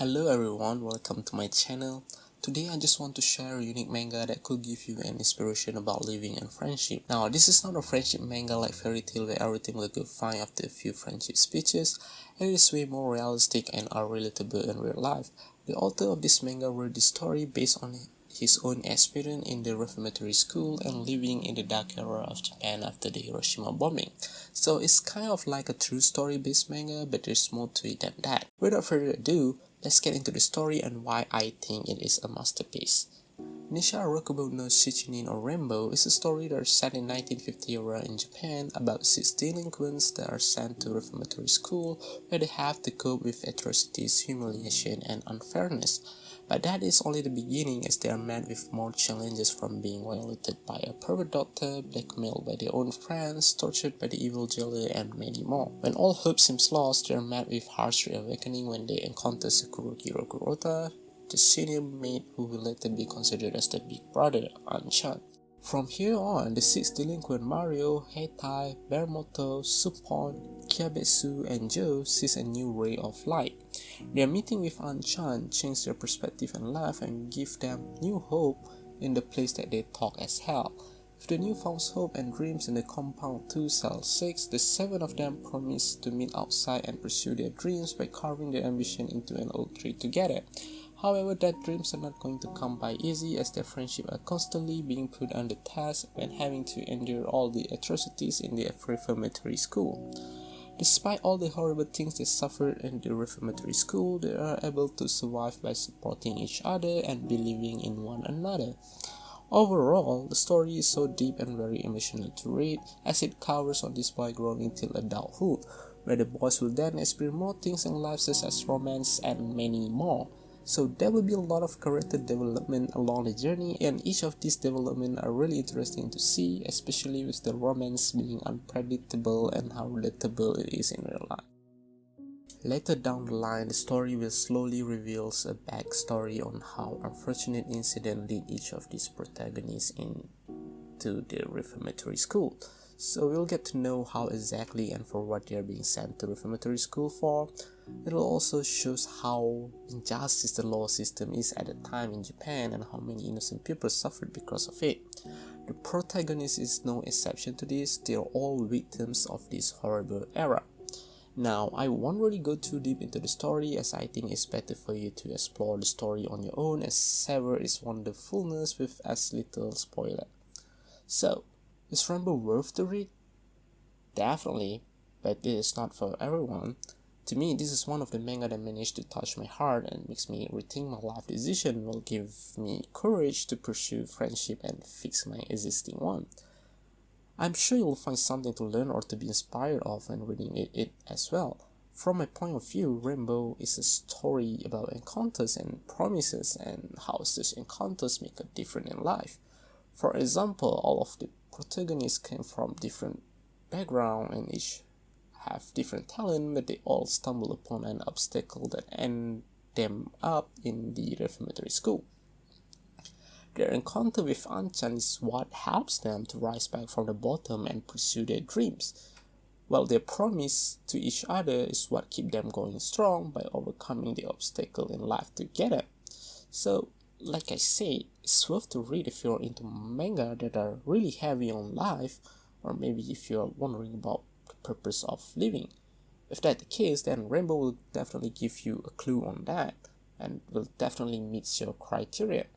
Hello everyone, welcome to my channel. Today I just want to share a unique manga that could give you an inspiration about living and friendship. Now this is not a friendship manga like fairy tale where everything will go fine after a few friendship speeches. It is way more realistic and are relatable in real life. The author of this manga wrote this story based on his own experience in the reformatory school and living in the dark era of Japan after the Hiroshima bombing. So it's kind of like a true story based manga, but there's more to it than that. Without further ado, let's get into the story and why I think it is a masterpiece. Nisha Rokubou No Shichinin or Rokubō is a story that is set in 1950 era in Japan about 6 delinquents that are sent to reformatory school where they have to cope with atrocities, humiliation, and unfairness. But that is only the beginning, as they are met with more challenges from being violated by a pervert doctor, blackmailed by their own friends, tortured by the evil jailer, and many more. When all hope seems lost, they are met with harsh reawakening when they encounter Sakurugi Rokurota, the senior mate who will later be considered as the big brother, Anchan. From here on, the 6 delinquents Mario, Heitai, Bermoto, Supon, Kyabetsu, and Joe sees a new ray of light. Their meeting with Anchan changed their perspective on life and give them new hope in the place that they thought as hell. With the newfound hope and dreams in the compound 2 cell 6, the 7 of them promise to meet outside and pursue their dreams by carving their ambition into an oak tree together. However, their dreams are not going to come by easy, as their friendship are constantly being put under test and having to endure all the atrocities in the reformatory school. Despite all the horrible things they suffered in the reformatory school, they are able to survive by supporting each other and believing in one another. Overall, the story is so deep and very emotional to read, as it covers on this boy growing till adulthood, where the boys will then experience more things in life such as romance and many more. So there will be a lot of character development along the journey, and each of these developments are really interesting to see, especially with the romance being unpredictable and how relatable it is in real life. Later down the line, the story will slowly reveals a backstory on how unfortunate incident lead each of these protagonists into the reformatory school. So we'll get to know how exactly and for what they are being sent to reformatory school for. It will also shows how injustice the law system is at the time in Japan and how many innocent people suffered because of it. The protagonist is no exception to this. They are all victims of this horrible era. Now, I won't really go too deep into the story, as I think it's better for you to explore the story on your own, as savor its wonderfulness with as little spoiler. So, is Rokubō worth the read? Definitely, but it is not for everyone. To me, this is one of the manga that managed to touch my heart and makes me rethink my life decision, will give me courage to pursue friendship and fix my existing one. I'm sure you'll find something to learn or to be inspired of when reading it as well. From my point of view, Rokubō is a story about encounters and promises and how such encounters make a difference in life. For example, all of the protagonists came from different backgrounds and each have different talent, but they all stumble upon an obstacle that end them up in the reformatory school. Their encounter with Anchan is what helps them to rise back from the bottom and pursue their dreams, while their promise to each other is what keeps them going strong by overcoming the obstacle in life together. So, like I said, it's worth to read if you're into manga that are really heavy on life, or maybe if you're wondering about the purpose of living. If that's the case, then Rokubō will definitely give you a clue on that, and will definitely meet your criteria.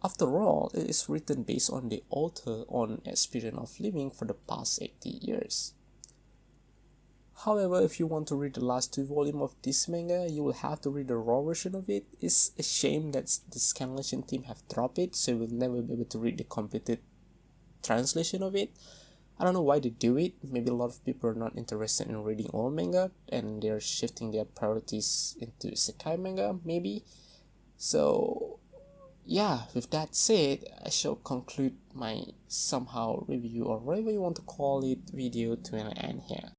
After all, it is written based on the author's own experience of living for the past 80 years. However, if you want to read the last 2 volumes of this manga, you will have to read the raw version of it. It's a shame that the Scanlation team have dropped it, so you will never be able to read the completed translation of it. I don't know why they do it. Maybe a lot of people are not interested in reading all manga and they're shifting their priorities into isekai manga, maybe. So yeah, with that said, I shall conclude my somehow review or whatever you want to call it video to an end here.